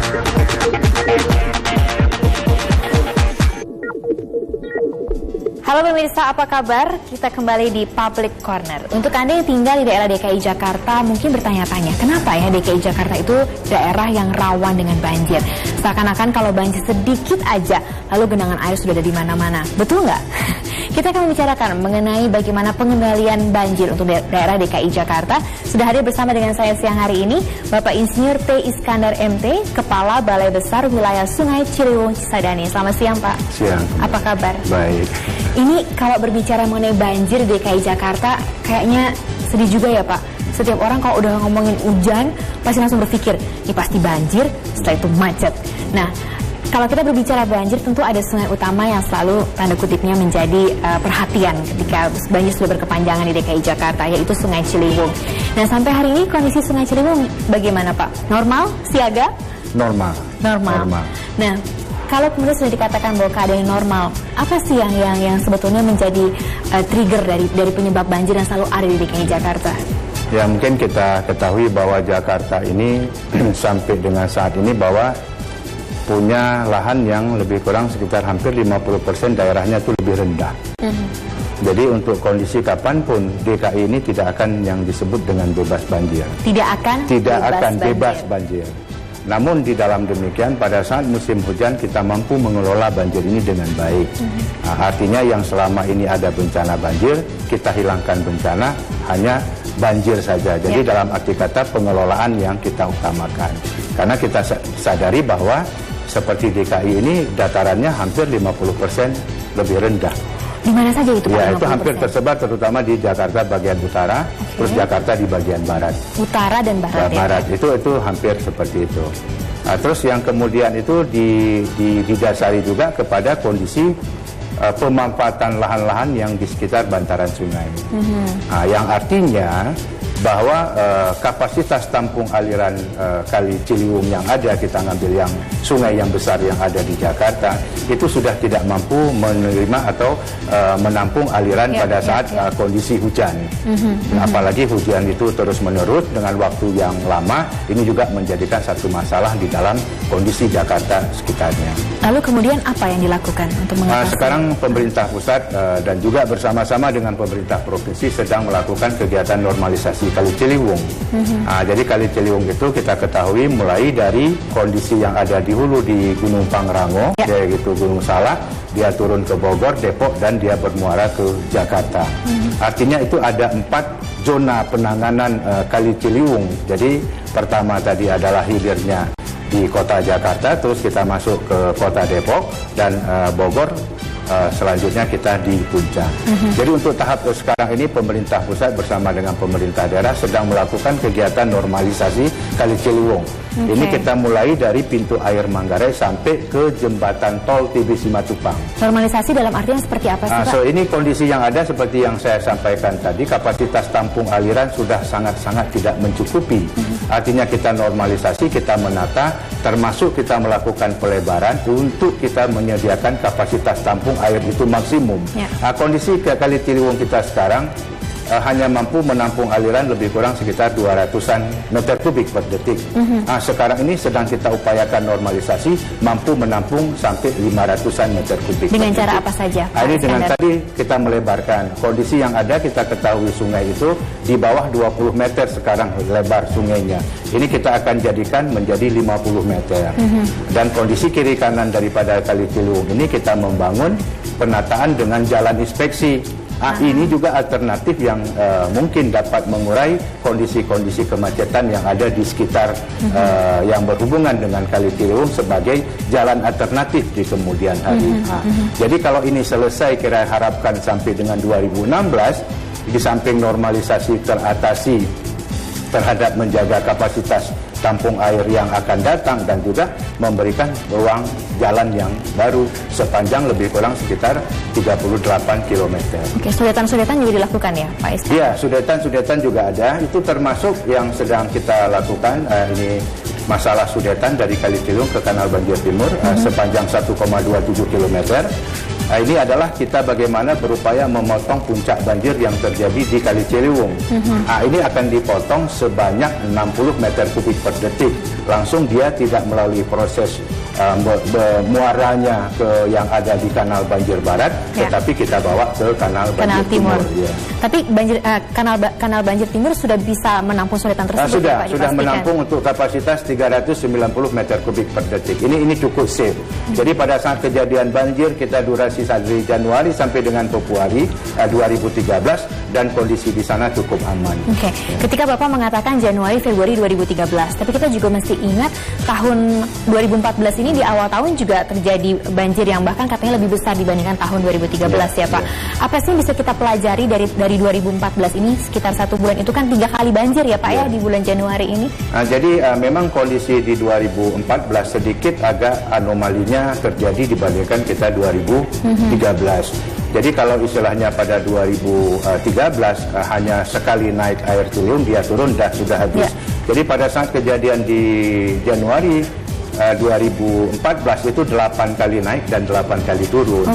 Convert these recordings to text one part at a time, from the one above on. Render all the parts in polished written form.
Halo pemirsa, apa kabar? Kita kembali di Public Corner. Untuk Anda yang tinggal di daerah DKI Jakarta mungkin bertanya-tanya, kenapa ya DKI Jakarta itu daerah yang rawan dengan banjir? Seakan-akan kalau banjir sedikit aja, lalu genangan air sudah ada di mana-mana. Betul nggak? Kita akan membicarakan mengenai bagaimana pengendalian banjir untuk daerah DKI Jakarta. Sudah hadir bersama dengan saya siang hari ini, Bapak Insinyur T. Iskandar MT, Kepala Balai Besar Wilayah Sungai Ciliwung Cisadane. Selamat siang, Pak. Siang. Apa kabar? Baik. Ini kalau berbicara mengenai banjir di DKI Jakarta, kayaknya sedih juga ya Pak. Setiap orang kalau udah ngomongin hujan, pasti langsung berpikir, ini pasti banjir, setelah itu macet. Nah, kalau kita berbicara banjir, tentu ada sungai utama yang selalu tanda kutipnya menjadi perhatian ketika banjir sudah berkepanjangan di DKI Jakarta, yaitu Sungai Ciliwung. Nah, sampai hari ini kondisi Sungai Ciliwung bagaimana Pak? Normal? Siaga? Normal. Nah, kalau kemudian sudah dikatakan bahwa keadaan normal, apa sih yang sebetulnya menjadi trigger dari penyebab banjir yang selalu ada di DKI Jakarta? Ya, mungkin kita ketahui bahwa Jakarta ini sampai dengan saat ini bahwa punya lahan yang lebih kurang sekitar hampir 50% daerahnya itu lebih rendah. Jadi untuk kondisi kapanpun DKI ini tidak akan yang disebut dengan bebas banjir. Tidak akan bebas banjir. Namun di dalam demikian pada saat musim hujan kita mampu mengelola banjir ini dengan baik. Nah, artinya yang selama ini ada bencana banjir, kita hilangkan bencana, hanya banjir saja. Jadi dalam arti kata pengelolaan yang kita utamakan. Karena kita sadari bahwa seperti DKI ini datarannya hampir 50% lebih rendah. Di mana saja itu Pak? Ya, itu hampir tersebar terutama di Jakarta bagian utara, terus Jakarta di bagian barat. Utara dan barat. Barat itu hampir seperti itu. Nah, terus yang kemudian itu didasari juga kepada kondisi pemanfaatan lahan-lahan yang di sekitar bantaran sungai. Nah, yang artinya bahwa kapasitas tampung aliran Kali Ciliwung yang ada, kita ngambil yang sungai yang besar yang ada di Jakarta, itu sudah tidak mampu menerima atau menampung aliran pada saat kondisi hujan. Apalagi hujan itu terus-menerus dengan waktu yang lama, ini juga menjadikan satu masalah di dalam kondisi Jakarta sekitarnya. Lalu kemudian apa yang dilakukan untuk mengatasi? Sekarang pemerintah pusat dan juga bersama-sama dengan pemerintah provinsi sedang melakukan kegiatan normalisasi Kali Ciliwung. Jadi Kali Ciliwung itu kita ketahui mulai dari kondisi yang ada di hulu di Gunung Pangrango, yaitu Gunung Salak, dia turun ke Bogor, Depok, dan dia bermuara ke Jakarta. Artinya itu ada 4 zona penanganan Kali Ciliwung. Jadi pertama tadi adalah hilirnya di kota Jakarta, terus kita masuk ke kota Depok dan Bogor. Selanjutnya kita di puncak. Jadi untuk tahap sekarang ini pemerintah pusat bersama dengan pemerintah daerah sedang melakukan kegiatan normalisasi Kali Ciliwung. Ini kita mulai dari pintu air Manggarai sampai ke jembatan tol TB Simatupang. Normalisasi dalam artian seperti apa sih Pak? So ini kondisi yang ada seperti yang saya sampaikan tadi, kapasitas tampung aliran sudah sangat-sangat tidak mencukupi. Artinya kita normalisasi, kita menata, termasuk kita melakukan pelebaran untuk kita menyediakan kapasitas tampung air itu maksimum. Kondisi Kali Ciliwung kita sekarang hanya mampu menampung aliran lebih kurang sekitar 200-an meter kubik per detik. Sekarang ini sedang kita upayakan normalisasi, mampu menampung sampai 500-an meter kubik. Dengan cara apa saja? Ini dengan tadi kita melebarkan. Kondisi yang ada kita ketahui sungai itu di bawah 20 meter sekarang lebar sungainya. Ini kita akan jadikan menjadi 50 meter. Dan kondisi kiri kanan daripada Kali Ciliwung ini kita membangun penataan dengan jalan inspeksi. Ini juga alternatif yang mungkin dapat mengurai kondisi-kondisi kemacetan yang ada di sekitar yang berhubungan dengan Kali Ciliwung sebagai jalan alternatif di kemudian hari. Jadi kalau ini selesai, kira harapkan sampai dengan 2016, di samping normalisasi teratasi terhadap menjaga kapasitas tampung air yang akan datang dan juga memberikan ruang jalan yang baru sepanjang lebih kurang sekitar 38 km. Oke, sudetan-sudetan juga dilakukan ya Pak Iskandar? Iya, sudetan-sudetan juga ada. Itu termasuk yang sedang kita lakukan. Ini masalah sudetan dari Kali Ciliwung ke Kanal Banjir Timur sepanjang 1,27 km. Ini adalah kita bagaimana berupaya memotong puncak banjir yang terjadi di Kali Ciliwung. Ini akan dipotong sebanyak 60 meter kubik per detik. langsung dia tidak melalui proses muaranya ke yang ada di kanal banjir barat, tetapi kita bawa ke kanal banjir timur. Ya. Tapi kanal banjir timur sudah bisa menampung sulitan tersebut. Sudah menampung untuk kapasitas 390 meter kubik per detik. Ini cukup safe. Jadi pada saat kejadian banjir kita durasi dari Januari sampai dengan Februari 2013 dan kondisi di sana cukup aman. Oke. Ketika Bapak mengatakan Januari Februari 2013, tapi kita juga mesti ingat tahun 2014 ini di awal tahun juga terjadi banjir yang bahkan katanya lebih besar dibandingkan tahun 2013 ya Pak. Apa sih yang bisa kita pelajari dari 2014 ini? Sekitar 1 bulan itu kan 3 kali banjir ya Pak ya di bulan Januari ini. Jadi memang kondisi di 2014 sedikit agak anomalinya terjadi dibandingkan kita 2013. Jadi kalau istilahnya pada 2013 hanya sekali naik air Ciliwung dia turun sudah habis. Jadi pada saat kejadian di Januari 2014 itu 8 kali naik dan 8 kali turun.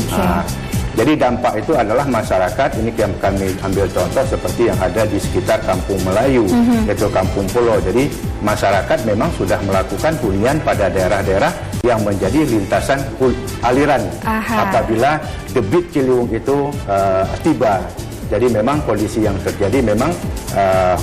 Jadi dampak itu adalah masyarakat, ini yang kami ambil contoh seperti yang ada di sekitar Kampung Melayu, yaitu Kampung Pulau. Jadi masyarakat memang sudah melakukan hunian pada daerah-daerah yang menjadi lintasan aliran apabila debit Ciliwung itu tiba. Jadi memang kondisi yang terjadi memang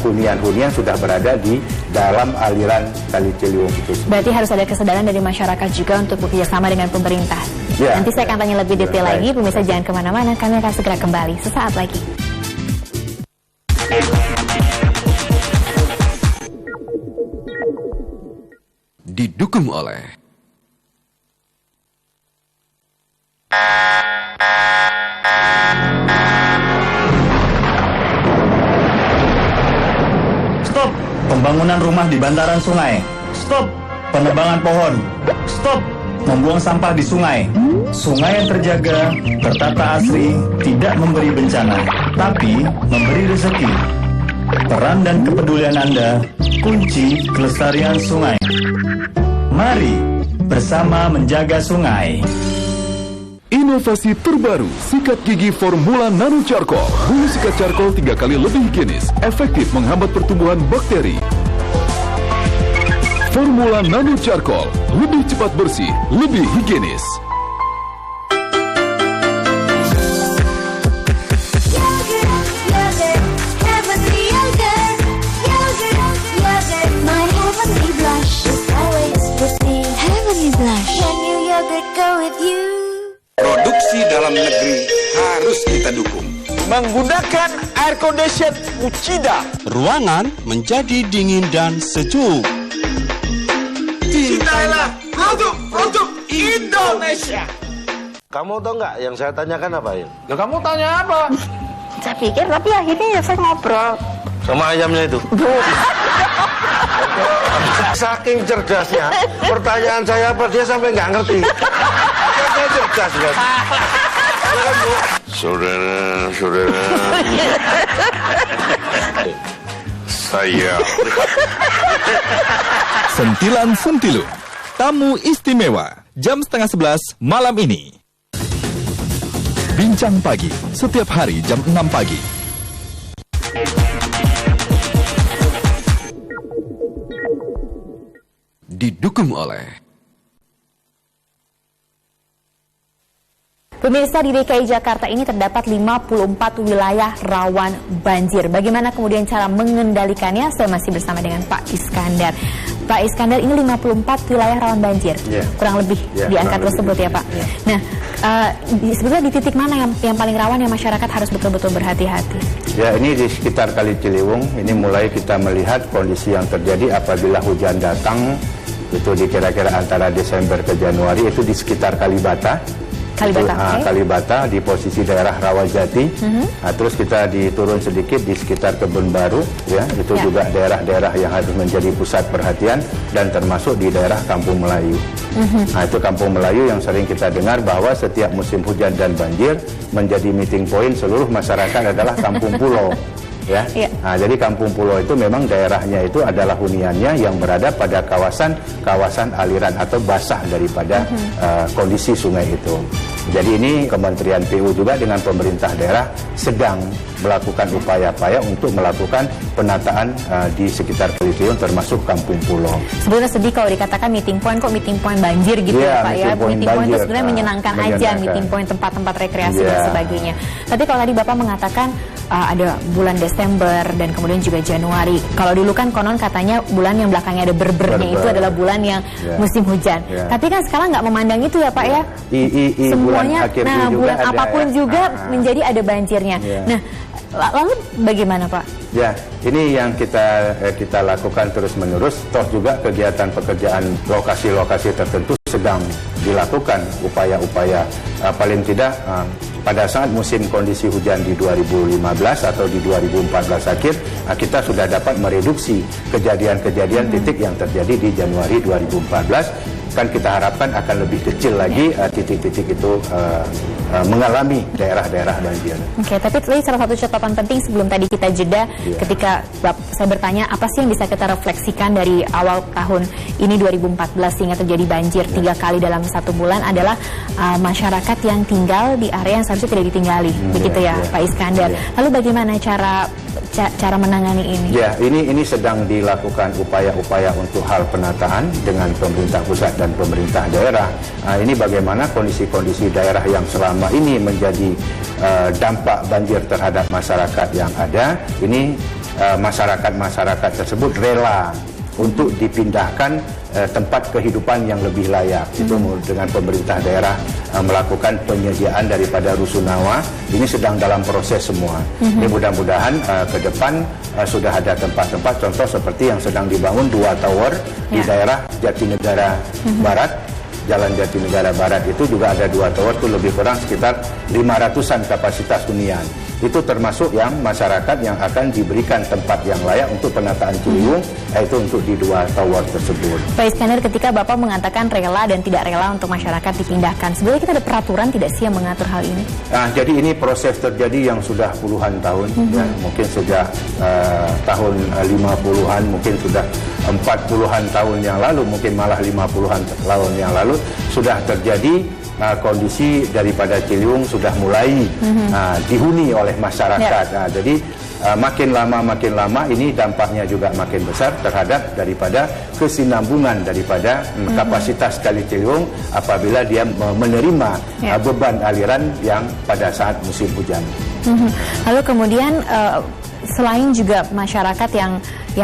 hunian-hunian sudah berada di dalam aliran Kali Ciliwung itu. Berarti harus ada kesadaran dari masyarakat juga untuk bekerjasama dengan pemerintah. Nanti saya akan tanya lebih detail lagi. Pemirsa jangan kemana-mana, kami akan segera kembali sesaat lagi. Didukung oleh Stop pembangunan rumah di bantaran sungai. Stop penebangan pohon. Stop membuang sampah di sungai. Sungai yang terjaga, tertata asri, tidak memberi bencana, tapi memberi rezeki. Peran dan kepedulian Anda kunci kelestarian sungai. Mari bersama menjaga sungai. Inovasi terbaru, sikat gigi Formula Nano Charcoal. Bulu sikat charcoal 3 kali lebih higienis, efektif menghambat pertumbuhan bakteri. Formula Nano Charcoal, lebih cepat bersih, lebih higienis. Produksi dalam negeri harus kita dukung. Menggunakan air condition Uchida. Ruangan menjadi dingin dan sejuk. Cintailah produk Indonesia. Kamu tahu nggak yang saya tanyakan apa ya? Loh, kamu tanya apa? Saya pikir, tapi akhirnya ya saya ngobrol. Sama ayamnya itu. Saking cerdasnya, pertanyaan saya apa dia sampai nggak ngerti. Saya cerdas kan. Saudara, saya. Sentilan Sentilu, tamu istimewa, jam 10:30 malam ini. Bincang Pagi, setiap hari jam 6 pagi. Didukung oleh Pemirsa, di DKI Jakarta ini terdapat 54 wilayah rawan banjir. Bagaimana kemudian cara mengendalikannya? Saya masih bersama dengan Pak Iskandar. Pak Iskandar, ini 54 wilayah rawan banjir. Kurang lebih di angka tersebut ya Pak. Nah, sebetulnya di titik mana yang paling rawan yang masyarakat harus betul-betul berhati-hati? Ya, ini di sekitar Kali Ciliwung. Ini mulai kita melihat kondisi yang terjadi apabila hujan datang. Itu di kira-kira antara Desember ke Januari, itu di sekitar Kalibata. Kalibata di posisi daerah Rawajati. Terus kita diturun sedikit di sekitar Kebun Baru, ya, itu juga daerah-daerah yang harus menjadi pusat perhatian, dan termasuk di daerah Kampung Melayu. Itu Kampung Melayu yang sering kita dengar bahwa setiap musim hujan dan banjir menjadi meeting point seluruh masyarakat adalah Kampung Pulau. Ya. Jadi Kampung Pulau itu memang daerahnya itu adalah huniannya yang berada pada kawasan aliran atau basah daripada kondisi sungai itu. Jadi ini Kementerian PU juga dengan pemerintah daerah sedang melakukan upaya-upaya untuk melakukan penataan di sekitar Kali Ciliwung termasuk Kampung Pulau. Sebenarnya sedih kalau dikatakan meeting point kok meeting point banjir gitu ya Pak ya. Meeting point itu sebenarnya menyenangkan aja, meeting point tempat-tempat rekreasi dan sebagainya. Tapi kalau tadi Bapak mengatakan ada bulan Desember dan kemudian juga Januari. Kalau dulu kan konon katanya bulan yang belakangnya ada berbernya itu adalah bulan yang musim hujan. Tapi kan sekarang nggak memandang itu ya Pak ya. Semuanya, bulan apapun juga menjadi ada banjirnya. Nah, lalu bagaimana Pak? Ya, ini yang kita lakukan terus-menerus. Toh juga kegiatan pekerjaan lokasi-lokasi tertentu sedang dilakukan upaya-upaya paling tidak pada saat musim kondisi hujan di 2015 atau di 2014 akhir, kita sudah dapat mereduksi kejadian-kejadian titik yang terjadi di Januari 2014. Kan kita harapkan akan lebih kecil lagi titik-titik itu mengalami daerah-daerah banjir. Oke, tapi tadi salah satu catatan penting sebelum tadi kita jeda, ketika saya bertanya apa sih yang bisa kita refleksikan dari awal tahun ini 2014 sehingga terjadi banjir 3 kali dalam 1 bulan adalah masyarakat yang tinggal di area yang seharusnya tidak ditinggali, begitu ya Pak Iskandar. Lalu bagaimana cara menangani ini? Ya, ini sedang dilakukan upaya-upaya untuk hal penataan dengan pemerintah pusat dan pemerintah daerah. Ini bagaimana kondisi-kondisi daerah yang selama ini menjadi dampak banjir terhadap masyarakat yang ada, ini masyarakat tersebut rela untuk dipindahkan tempat kehidupan yang lebih layak. Itu dengan pemerintah daerah melakukan penyediaan daripada rusunawa. Ini sedang dalam proses semua. Ini mudah-mudahan ke depan sudah ada tempat-tempat, contoh seperti yang sedang dibangun 2 tower di daerah Jatinegara Barat. Jalan Jatinegara Barat itu juga ada 2 tower, itu lebih kurang sekitar 500-an kapasitas hunian. Itu termasuk yang masyarakat yang akan diberikan tempat yang layak untuk penataan Ciliwung, yaitu untuk di 2 tower tersebut. Pak Iskandar, ketika Bapak mengatakan rela dan tidak rela untuk masyarakat dipindahkan, sebenarnya kita ada peraturan tidak sih yang mengatur hal ini? Jadi ini proses terjadi yang sudah puluhan tahun, ya, mungkin sejak tahun 50-an, mungkin sudah 40-an tahun yang lalu, mungkin malah 50-an tahun yang lalu, sudah terjadi kondisi daripada Ciliwung sudah mulai dihuni oleh masyarakat. Jadi makin lama ini dampaknya juga makin besar terhadap daripada kesinambungan daripada kapasitas Kali Ciliwung apabila dia menerima beban aliran yang pada saat musim hujan. Lalu kemudian selain juga masyarakat yang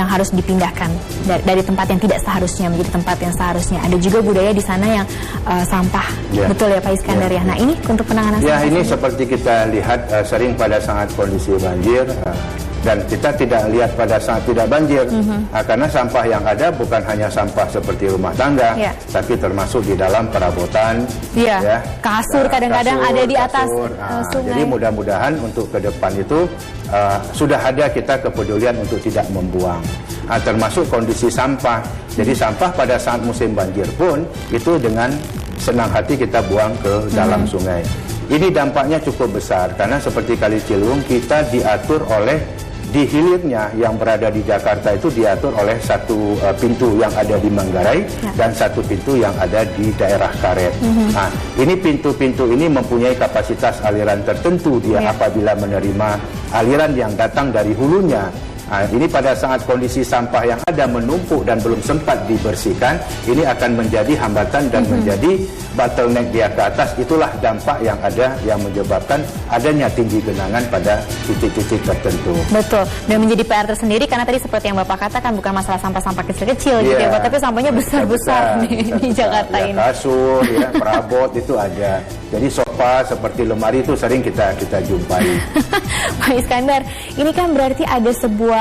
harus dipindahkan dari tempat yang tidak seharusnya menjadi tempat yang seharusnya, ada juga budaya di sana yang sampah, betul ya Pak Iskandar ya. Nah ini untuk penanganan sampah. Ini seperti kita lihat sering pada saat kondisi banjir dan kita tidak lihat pada saat tidak banjir karena sampah yang ada bukan hanya sampah seperti rumah tangga, tapi termasuk di dalam perabotan, kasur kadang-kadang ada di atas sungai. Jadi mudah-mudahan untuk ke depan itu sudah ada kita kepedulian untuk tidak membuang, termasuk kondisi sampah. Jadi sampah pada saat musim banjir pun itu dengan senang hati kita buang ke dalam sungai. Ini dampaknya cukup besar karena seperti Kali Ciliwung kita diatur oleh di hilirnya yang berada di Jakarta itu diatur oleh satu pintu yang ada di Manggarai dan satu pintu yang ada di daerah Karet. Nah, ini pintu-pintu ini mempunyai kapasitas aliran tertentu dia apabila menerima aliran yang datang dari hulunya. Nah, ini pada saat kondisi sampah yang ada menumpuk dan belum sempat dibersihkan, ini akan menjadi hambatan dan menjadi bottleneck dia ke atas. Itulah dampak yang ada yang menyebabkan adanya tinggi genangan pada titik-titik tertentu. Betul, dan menjadi PR tersendiri karena tadi seperti yang Bapak katakan bukan masalah sampah-sampah kecil-kecil gitu ya Pak, tapi sampahnya besar-besar di Jakarta ini. Kasur, perabot itu ada. Jadi sofa seperti lemari itu sering kita jumpai. Pak Iskandar, ini kan berarti ada sebuah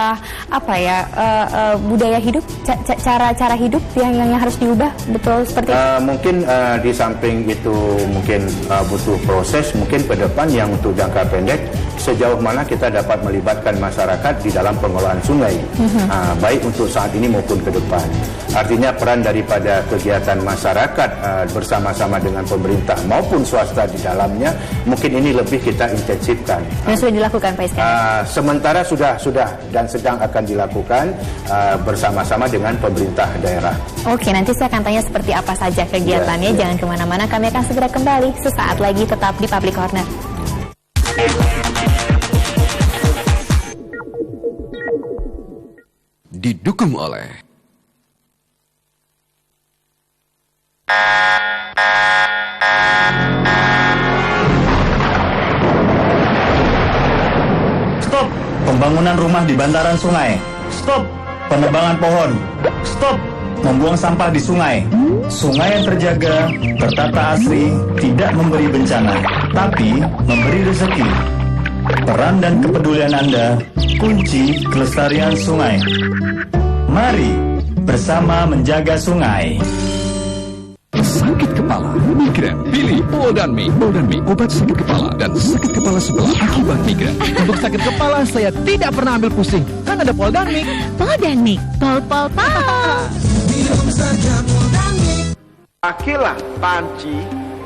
budaya hidup, cara hidup yang harus diubah, betul seperti itu? Mungkin di samping itu mungkin butuh proses, mungkin ke depan yang untuk jangka pendek sejauh mana kita dapat melibatkan masyarakat di dalam pengelolaan sungai, baik untuk saat ini maupun ke depan. Artinya peran daripada kegiatan masyarakat bersama-sama dengan pemerintah maupun swasta di dalamnya, mungkin ini lebih kita intensifkan. Yang sudah dilakukan Pak Iskandar? Sementara sudah dan sedang akan dilakukan bersama-sama dengan pemerintah daerah. Oke, nanti saya akan tanya seperti apa saja kegiatannya. Ya. Jangan kemana-mana, kami akan segera kembali sesaat lagi, tetap di Public Corner. Didukung oleh Stop pembangunan rumah di bantaran sungai. Stop penebangan pohon. Stop membuang sampah di sungai. Sungai yang terjaga, tertata asri, tidak memberi bencana, tapi memberi rezeki. Peran dan kepedulian Anda kunci kelestarian sungai. Mari bersama menjaga sungai. Sakit kepala, migrain, pilih Poldanme. Poldanme, obat sakit kepala dan sakit kepala sebelah akibat migrain. Untuk sakit kepala saya tidak pernah ambil pusing. Kan ada Poldanmik. Poldanmik, pol. Pakilah panci,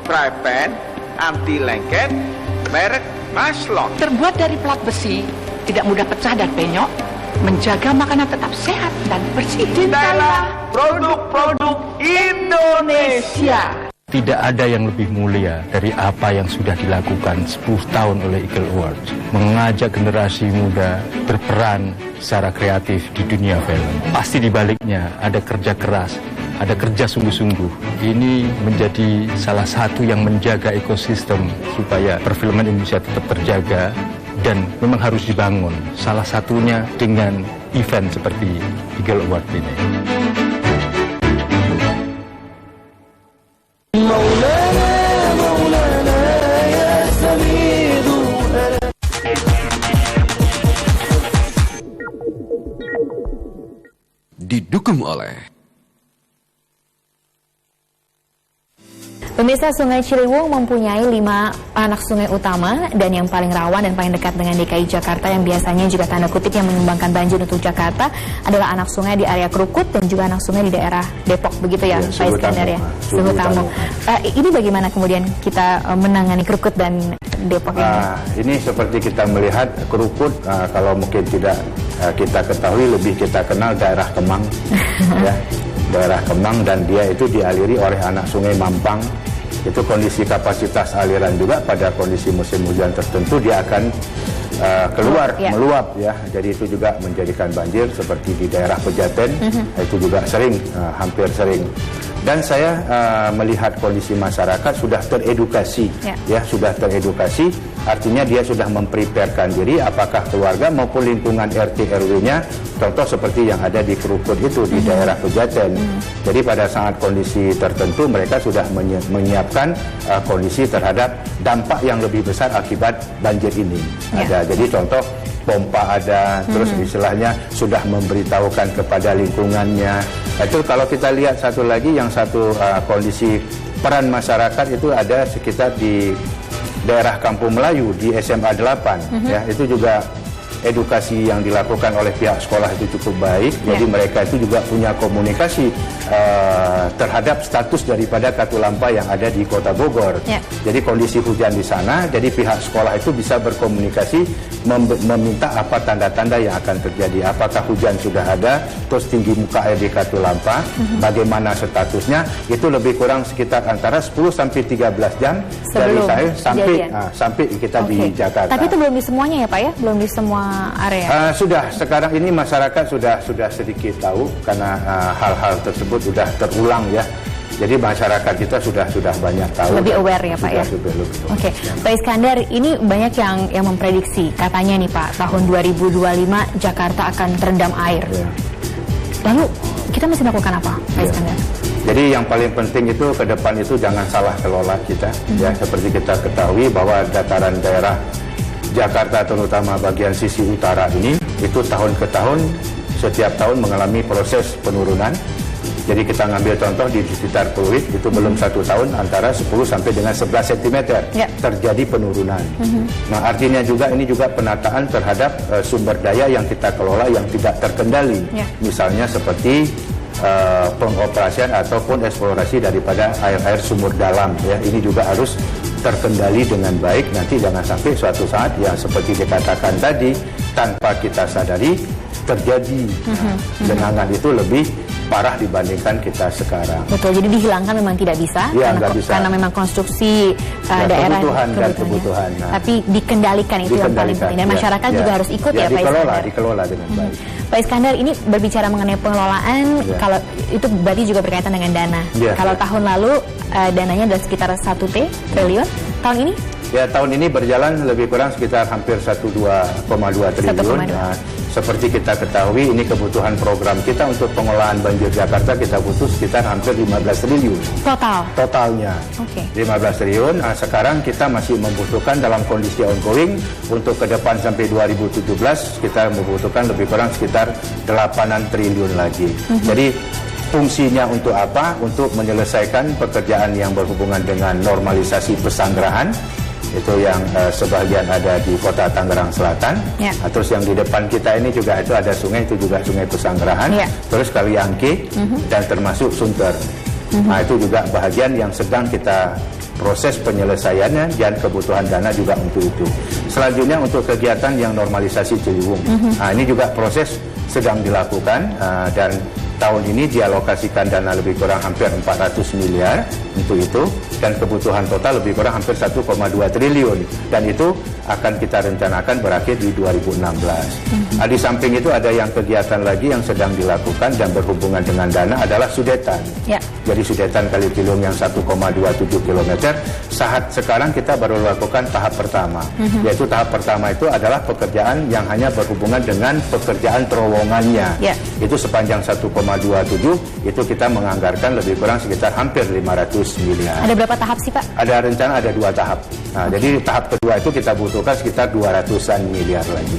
frypan, anti lengket, merek Maslon. Terbuat dari plat besi, tidak mudah pecah dan penyok, menjaga makanan tetap sehat dan bersih. Cintailah produk-produk Indonesia. Tidak ada yang lebih mulia dari apa yang sudah dilakukan 10 tahun oleh Eagle Awards. Mengajak generasi muda berperan secara kreatif di dunia film. Pasti di baliknya ada kerja keras, ada kerja sungguh-sungguh. Ini menjadi salah satu yang menjaga ekosistem supaya perfilman Indonesia tetap terjaga dan memang harus dibangun. Salah satunya dengan event seperti Eagle Award ini. Didukung oleh Pemirsa, Sungai Ciliwung mempunyai 5 anak sungai utama dan yang paling rawan dan paling dekat dengan DKI Jakarta yang biasanya juga tanda kutip yang menyumbangkan banjir untuk Jakarta adalah anak sungai di area Krukut dan juga anak sungai di daerah Depok, begitu ya, Pak Iskandar ya? Suhutamu. Ini bagaimana kemudian kita menangani Krukut dan Depok ini? Ini seperti kita melihat Krukut, kalau mungkin tidak kita ketahui, lebih kita kenal daerah Kemang, ya, daerah Kemang, dan dia itu dialiri oleh anak sungai Mampang. Itu kondisi kapasitas aliran juga pada kondisi musim hujan tertentu dia akan keluar, meluap ya. Jadi itu juga menjadikan banjir seperti di daerah Pejaten, itu juga sering, hampir sering. Dan saya melihat kondisi masyarakat sudah teredukasi, ya sudah teredukasi. Artinya dia sudah mempreparekan diri, apakah keluarga maupun lingkungan RT RW-nya, contoh seperti yang ada di Krukut itu di daerah Pejaten. Jadi pada saat kondisi tertentu mereka sudah menyiapkan kondisi terhadap dampak yang lebih besar akibat banjir ini. Ada. Jadi contoh pompa ada, terus istilahnya sudah memberitahukan kepada lingkungannya. Itu kalau kita lihat satu lagi, yang satu kondisi peran masyarakat itu ada sekitar di daerah Kampung Melayu di SMA 8, ya itu juga edukasi yang dilakukan oleh pihak sekolah itu cukup baik. Jadi mereka itu juga punya komunikasi terhadap status daripada Katulampa yang ada di Kota Bogor. Jadi kondisi hujan di sana, jadi pihak sekolah itu bisa berkomunikasi meminta apa tanda-tanda yang akan terjadi. Apakah hujan sudah ada, terus tinggi muka air di Katulampa, bagaimana statusnya, itu lebih kurang sekitar antara 10 sampai 13 jam sebelum dari saya sampai kita di Jakarta. Tapi itu belum di semuanya ya Pak ya? Belum di semua area? Sudah, sekarang ini masyarakat sudah sedikit tahu karena hal-hal tersebut sudah terulang ya. Jadi masyarakat kita sudah banyak tahu. Lebih aware ya Pak ya? Oke, Pak Iskandar, ini banyak yang memprediksi, katanya nih Pak, tahun 2025 Jakarta akan terendam air. Lalu kita mesti lakukan apa Pak Iskandar? Jadi yang paling penting itu ke depan itu jangan salah kelola kita. Ya, seperti kita ketahui bahwa dataran daerah Jakarta terutama bagian sisi utara ini itu tahun ke tahun setiap tahun mengalami proses penurunan. Jadi kita ngambil contoh di sekitar Pluit itu belum 1 tahun antara 10 sampai dengan 11 cm terjadi penurunan. Nah artinya juga ini juga penataan terhadap sumber daya yang kita kelola yang tidak terkendali. Misalnya seperti pengoperasian ataupun eksplorasi daripada air-air sumur dalam ya. Ini juga harus terkendali dengan baik, nanti jangan sampai suatu saat yang seperti dikatakan tadi tanpa kita sadari terjadi genangan itu lebih parah dibandingkan kita sekarang. Betul, jadi dihilangkan memang tidak bisa, ya, karena memang konstruksi daerah kebutuhan. Tapi dikendalikan itu yang paling penting, dan masyarakat juga harus ikut ya Pak Iskandar. Dikelola dengan baik. Pak Iskandar, ini berbicara mengenai pengelolaan, kalau itu berarti juga berkaitan dengan dana. Kalau tahun lalu dananya adalah sekitar 1 triliun, tahun ini? Ya, tahun ini berjalan lebih kurang sekitar hampir 1,2 triliun. Nah, seperti kita ketahui, ini kebutuhan program kita untuk pengelolaan banjir Jakarta, kita butuh sekitar hampir 15 triliun. Totalnya. 15 triliun. Nah, sekarang kita masih membutuhkan dalam kondisi ongoing untuk ke depan sampai 2017, kita membutuhkan lebih kurang sekitar 8 triliun lagi. Jadi, fungsinya untuk apa? Untuk menyelesaikan pekerjaan yang berhubungan dengan normalisasi pesanggerahan. Itu yang sebagian ada di kota Tangerang Selatan. Terus yang di depan kita ini juga itu ada sungai, itu juga sungai Pesanggerahan. Terus Kali Angke dan termasuk Sunter. Nah, itu juga bahagian yang sedang kita proses penyelesaiannya dan kebutuhan dana juga untuk itu. Selanjutnya untuk kegiatan yang normalisasi Ciliwung. Nah, ini juga proses sedang dilakukan dan tahun ini dialokasikan dana lebih kurang hampir 400 miliar untuk itu, dan kebutuhan total lebih kurang hampir 1,2 triliun, dan itu akan kita rencanakan berakhir di 2016. Nah, di samping itu ada yang kegiatan lagi yang sedang dilakukan dan berhubungan dengan dana adalah Sudetan. Jadi Sudetan Kali Ciliwung yang 1,27 km, saat sekarang kita baru lakukan tahap pertama. Yaitu tahap pertama itu adalah pekerjaan yang hanya berhubungan dengan pekerjaan terowongannya. Itu sepanjang 1,27, itu kita menganggarkan lebih kurang sekitar hampir 500 miliar. Ada berapa tahap sih Pak? Ada rencana ada 2 tahap. Nah, jadi tahap kedua itu kita butuhkan sekitar 200-an miliar lagi.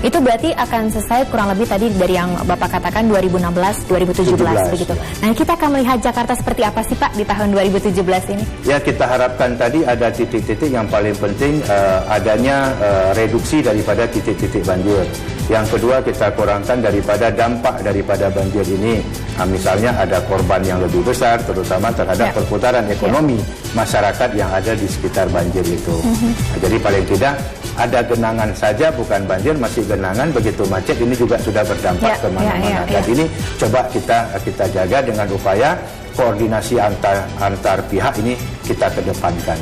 Itu berarti akan selesai kurang lebih tadi dari yang Bapak katakan 2016-2017 begitu. Nah, kita akan melihat Jakarta seperti apa sih Pak di tahun 2017 ini? Ya, kita harapkan tadi ada titik-titik yang paling penting, adanya reduksi daripada titik-titik banjir. Yang kedua, kita kurangkan daripada dampak daripada banjir ini. Nah, misalnya ada korban yang lebih besar, terutama terhadap perputaran ekonomi masyarakat yang ada di sekitar banjir itu. Nah, jadi paling tidak ada genangan saja, bukan banjir, masih genangan, begitu macet ini juga sudah berdampak kemana-mana. Dan ini coba kita jaga dengan upaya koordinasi antar pihak ini kita kedepankan.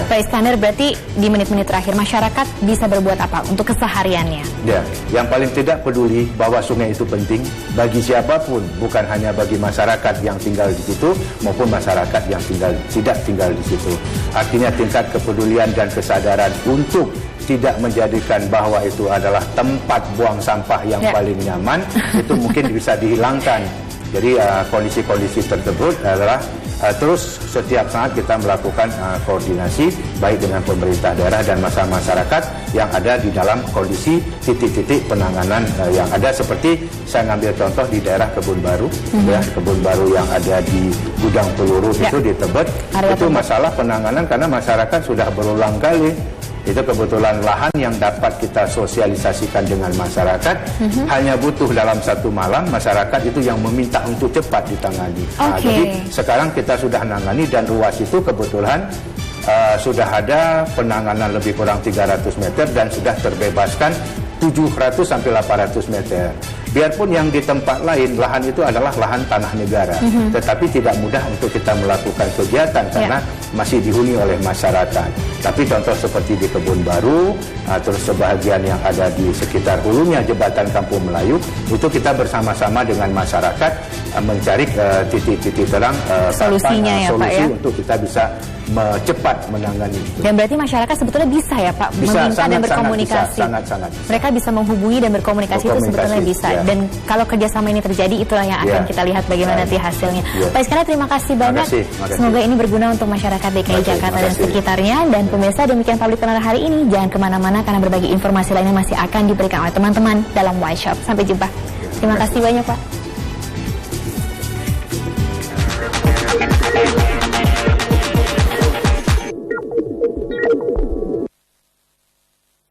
Pak Iskandar, berarti di menit-menit terakhir masyarakat bisa berbuat apa untuk kesehariannya? Ya, yang paling tidak peduli bahwa sungai itu penting bagi siapapun, bukan hanya bagi masyarakat yang tinggal di situ maupun masyarakat yang tidak tinggal di situ. Artinya tingkat kepedulian dan kesadaran untuk tidak menjadikan bahwa itu adalah tempat buang sampah yang paling nyaman itu mungkin bisa dihilangkan. Jadi kondisi-kondisi tersebut adalah terus setiap saat kita melakukan koordinasi baik dengan pemerintah daerah dan masyarakat yang ada di dalam kondisi titik-titik penanganan yang ada, seperti saya ngambil contoh di daerah Kebun Baru, Kebun Baru yang ada di Gudang Peluru itu di Tebet, itu masalah penanganan karena masyarakat sudah berulang kali. Itu kebetulan lahan yang dapat kita sosialisasikan dengan masyarakat, hanya butuh dalam 1 malam masyarakat itu yang meminta untuk cepat ditangani. Nah, jadi sekarang kita sudah menangani dan ruas itu kebetulan sudah ada penanganan lebih kurang 300 meter dan sudah terbebaskan 700 sampai 800 meter. Biarpun yang di tempat lain lahan itu adalah lahan tanah negara, tetapi tidak mudah untuk kita melakukan kegiatan karena masih dihuni oleh masyarakat. Tapi contoh seperti di Kebun Baru, terus sebahagian yang ada di sekitar hulunya Jembatan Kampung Melayu, itu kita bersama-sama dengan masyarakat mencari titik-titik terang solusinya solusi untuk kita bisa cepat menangani itu. Dan berarti masyarakat sebetulnya bisa ya Pak meminta dan berkomunikasi. Sangat. Mereka bisa menghubungi dan berkomunikasi itu sebetulnya bisa. Dan kalau kerjasama ini terjadi, itulah yang akan kita lihat bagaimana nanti hasilnya. Pak Iskandar, terima kasih banyak. Semoga ini berguna untuk masyarakat DKI Jakarta dan sekitarnya. Dan pemirsa, demikian Public Corner hari ini. Jangan kemana-mana karena berbagi informasi lainnya masih akan diberikan oleh teman-teman dalam White Shop. Sampai jumpa. Terima kasih banyak Pak.